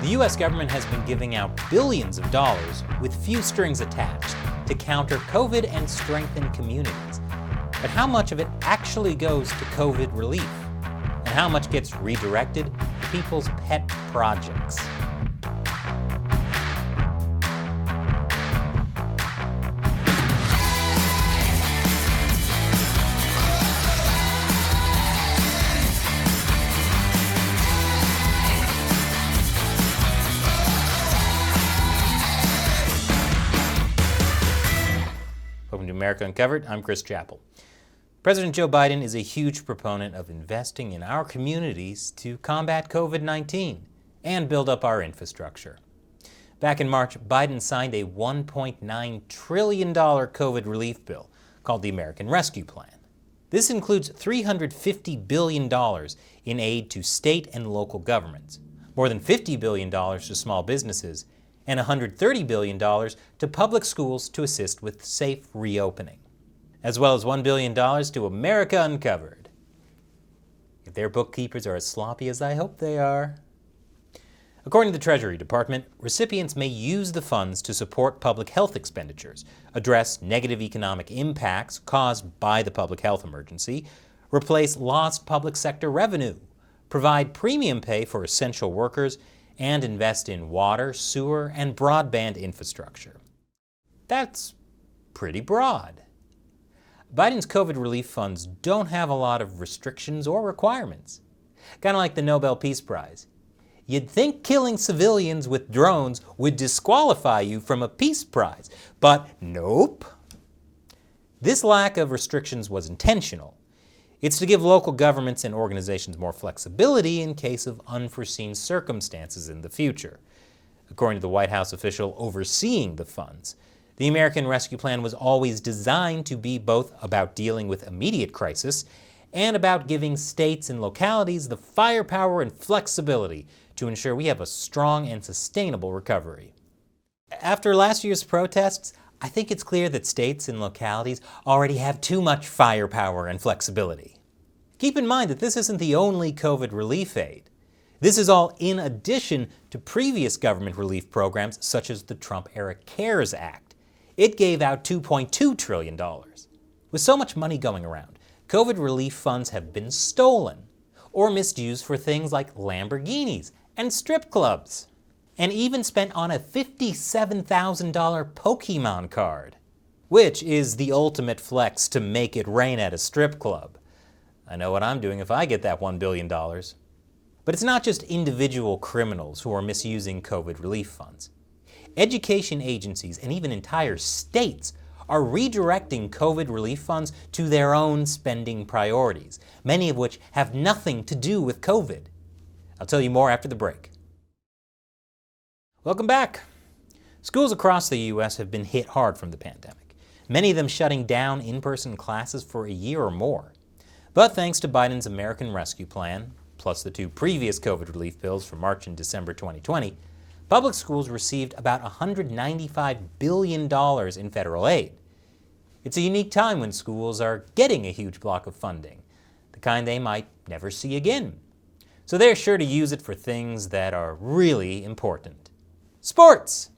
The US government has been giving out billions of dollars with few strings attached to counter COVID and strengthen communities. But how much of it actually goes to COVID relief? And how much gets redirected to people's pet projects? Welcome to America Uncovered. I'm Chris Chappell. President Joe Biden is a huge proponent of investing in our communities to combat COVID-19 and build up our infrastructure. Back in March, Biden signed a $1.9 trillion COVID relief bill called the American Rescue Plan. This includes $350 billion in aid to state and local governments, more than $50 billion to small businesses, and $130 billion to public schools to assist with safe reopening, as well as $1 billion to America Uncovered. If their bookkeepers are as sloppy as I hope they are. According to the Treasury Department, recipients may use the funds to support public health expenditures, address negative economic impacts caused by the public health emergency, replace lost public sector revenue, provide premium pay for essential workers, and invest in water, sewer, and broadband infrastructure. That's pretty broad. Biden's COVID relief funds don't have a lot of restrictions or requirements. Kind of like the Nobel Peace Prize. You'd think killing civilians with drones would disqualify you from a peace prize, but nope. This lack of restrictions was intentional. It's to give local governments and organizations more flexibility in case of unforeseen circumstances in the future. According to the White House official overseeing the funds, the American Rescue Plan was always designed to be both about dealing with immediate crisis and about giving states and localities the firepower and flexibility to ensure we have a strong and sustainable recovery. After last year's protests, I think it's clear that states and localities already have too much firepower and flexibility. Keep in mind that this isn't the only COVID relief aid. This is all in addition to previous government relief programs such as the Trump-era CARES Act. It gave out $2.2 trillion. With so much money going around, COVID relief funds have been stolen or misused for things like Lamborghinis and strip clubs, and even spent on a $57,000 Pokemon card, which is the ultimate flex to make it rain at a strip club. I know what I'm doing if I get that $1 billion. But it's not just individual criminals who are misusing COVID relief funds. Education agencies and even entire states are redirecting COVID relief funds to their own spending priorities, many of which have nothing to do with COVID. I'll tell you more after the break. Welcome back. Schools across the U.S. have been hit hard from the pandemic, many of them shutting down in-person classes for a year or more. But thanks to Biden's American Rescue Plan, plus the two previous COVID relief bills from March and December 2020, public schools received about $195 billion in federal aid. It's a unique time when schools are getting a huge block of funding, the kind they might never see again. So they're sure to use it for things that are really important. Sports!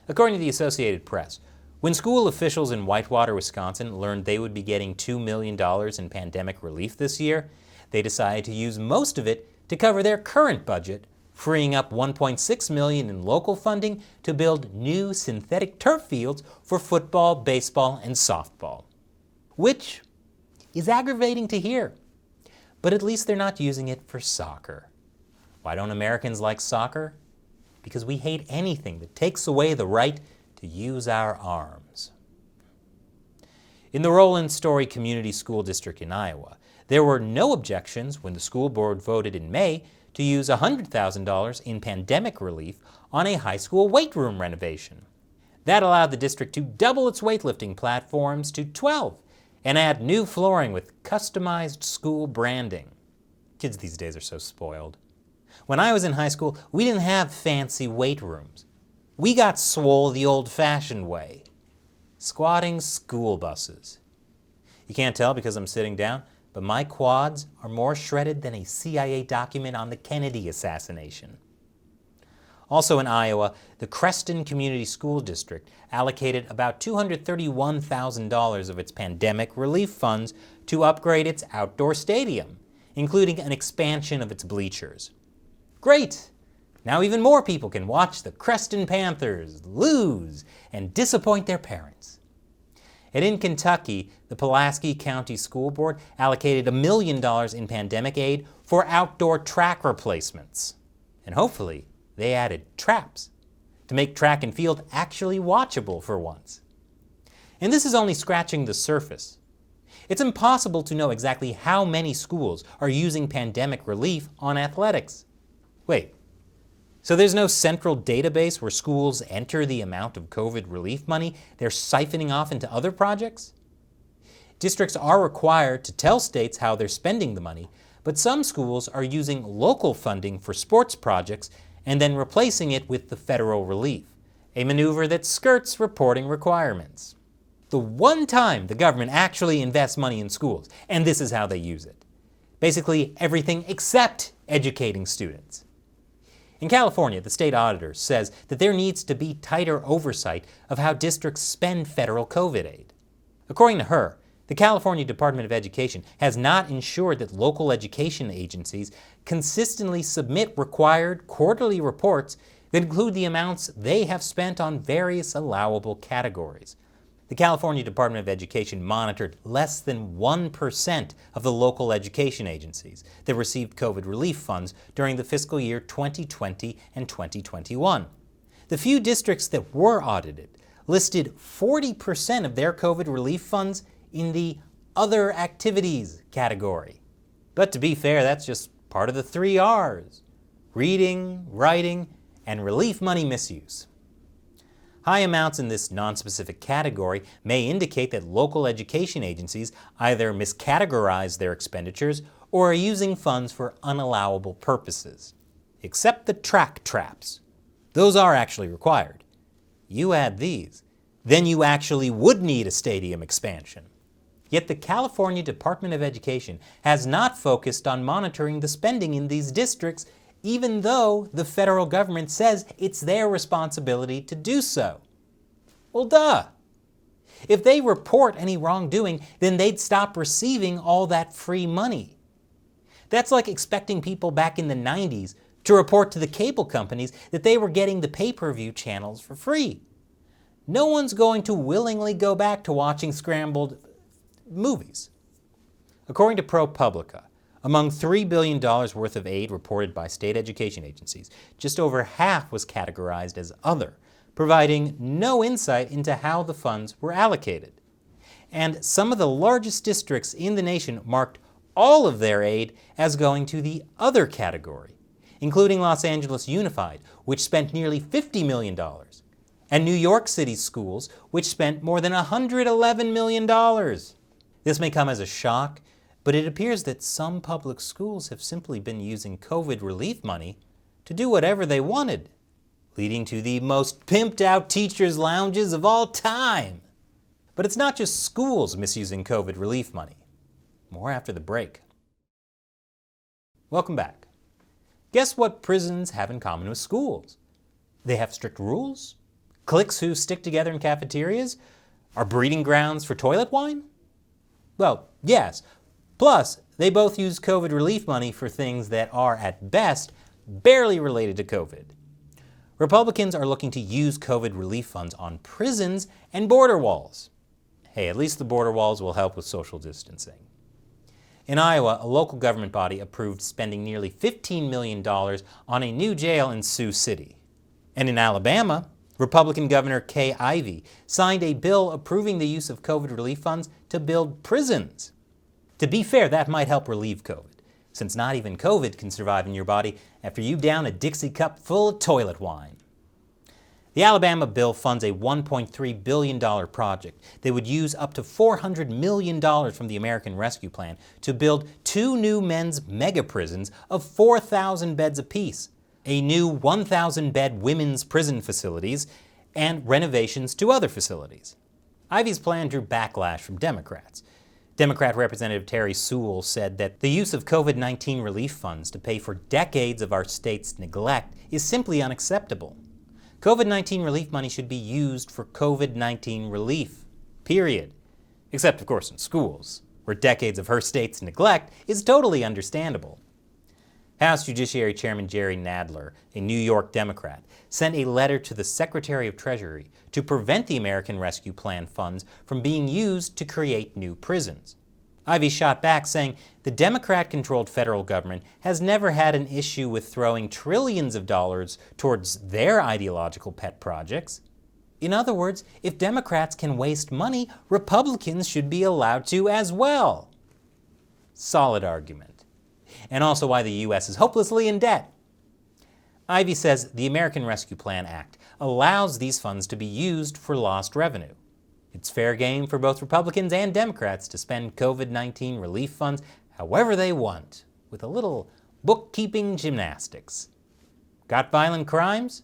According to the Associated Press, when school officials in Whitewater, Wisconsin learned they would be getting $2 million in pandemic relief this year, they decided to use most of it to cover their current budget, freeing up $1.6 million in local funding to build new synthetic turf fields for football, baseball, and softball. Which is aggravating to hear, but at least they're not using it for soccer. Why don't Americans like soccer? Because we hate anything that takes away the right to use our arms. In the Roland Story Community School District in Iowa, there were no objections when the school board voted in May to use $100,000 in pandemic relief on a high school weight room renovation. That allowed the district to double its weightlifting platforms to 12 and add new flooring with customized school branding. Kids these days are so spoiled. When I was in high school, we didn't have fancy weight rooms. We got swole the old-fashioned way. Squatting school buses. You can't tell because I'm sitting down, but my quads are more shredded than a CIA document on the Kennedy assassination. Also in Iowa, the Creston Community School District allocated about $231,000 of its pandemic relief funds to upgrade its outdoor stadium, including an expansion of its bleachers. Great! Now even more people can watch the Creston Panthers lose and disappoint their parents. And in Kentucky, the Pulaski County School Board allocated $1 million in pandemic aid for outdoor track replacements. And hopefully, they added traps to make track and field actually watchable for once. And this is only scratching the surface. It's impossible to know exactly how many schools are using pandemic relief on athletics. Wait, so there's no central database where schools enter the amount of COVID relief money they're siphoning off into other projects? Districts are required to tell states how they're spending the money, but some schools are using local funding for sports projects and then replacing it with the federal relief, a maneuver that skirts reporting requirements. The one time the government actually invests money in schools, and this is how they use it. Basically everything except educating students. In California, the state auditor says that there needs to be tighter oversight of how districts spend federal COVID aid. According to her, the California Department of Education has not ensured that local education agencies consistently submit required quarterly reports that include the amounts they have spent on various allowable categories. The California Department of Education monitored less than 1% of the local education agencies that received COVID relief funds during the fiscal year 2020 and 2021. The few districts that were audited listed 40% of their COVID relief funds in the Other Activities category. But to be fair, that's just part of the 3 R's: reading, writing, and relief money misuse. High amounts in this nonspecific category may indicate that local education agencies either miscategorize their expenditures or are using funds for unallowable purposes. Except the track traps. Those are actually required. You add these, then you actually would need a stadium expansion. Yet the California Department of Education has not focused on monitoring the spending in these districts, even though the federal government says it's their responsibility to do so. Well, duh. If they report any wrongdoing, then they'd stop receiving all that free money. That's like expecting people back in the 90s to report to the cable companies that they were getting the pay-per-view channels for free. No one's going to willingly go back to watching scrambled movies. According to ProPublica, among $3 billion worth of aid reported by state education agencies, just over half was categorized as other, providing no insight into how the funds were allocated. And some of the largest districts in the nation marked all of their aid as going to the other category, including Los Angeles Unified, which spent nearly $50 million, and New York City schools, which spent more than $111 million. This may come as a shock, but it appears that some public schools have simply been using COVID relief money to do whatever they wanted, leading to the most pimped-out teachers' lounges of all time. But it's not just schools misusing COVID relief money. More after the break. Welcome back. Guess what prisons have in common with schools? They have strict rules? Cliques who stick together in cafeterias? Are breeding grounds for toilet wine? Well, yes. Plus, they both use COVID relief money for things that are, at best, barely related to COVID. Republicans are looking to use COVID relief funds on prisons and border walls. Hey, at least the border walls will help with social distancing. In Iowa, a local government body approved spending nearly $15 million on a new jail in Sioux City. And in Alabama, Republican Governor Kay Ivey signed a bill approving the use of COVID relief funds to build prisons. To be fair, that might help relieve COVID, since not even COVID can survive in your body after you down a Dixie cup full of toilet wine. The Alabama bill funds a $1.3 billion project that would use up to $400 million from the American Rescue Plan to build 2 new men's mega prisons of 4,000 beds apiece, a new 1,000-bed women's prison facilities, and renovations to other facilities. Ivey's plan drew backlash from Democrats. Democrat Representative Terry Sewell said that the use of COVID-19 relief funds to pay for decades of our state's neglect is simply unacceptable. COVID-19 relief money should be used for COVID-19 relief, period. Except, of course, in schools, where decades of her state's neglect is totally understandable. House Judiciary Chairman Jerry Nadler, a New York Democrat, sent a letter to the Secretary of Treasury to prevent the American Rescue Plan funds from being used to create new prisons. Ivey shot back, saying the Democrat-controlled federal government has never had an issue with throwing trillions of dollars towards their ideological pet projects. In other words, if Democrats can waste money, Republicans should be allowed to as well. Solid argument. And also why the U.S. is hopelessly in debt. Ivey says the American Rescue Plan Act allows these funds to be used for lost revenue. It's fair game for both Republicans and Democrats to spend COVID-19 relief funds however they want, with a little bookkeeping gymnastics. Got violent crimes?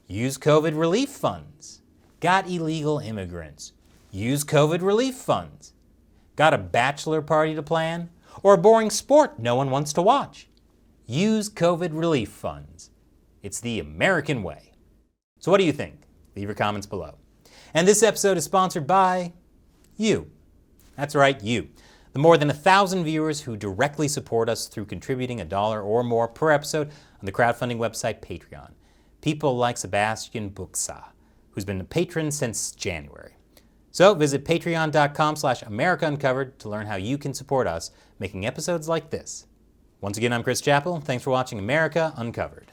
Use COVID relief funds. Got illegal immigrants? Use COVID relief funds. Got a bachelor party to plan? Or a boring sport no one wants to watch? Use COVID relief funds. It's the American way. So what do you think? Leave your comments below. And this episode is sponsored by you. That's right, you. The more than 1,000 viewers who directly support us through contributing $1 or more per episode on the crowdfunding website Patreon. People like Sebastian Buxa, who's been a patron since January. So visit patreon.com/AmericaUncovered to learn how you can support us making episodes like this. Once again, I'm Chris Chappell. Thanks for watching America Uncovered.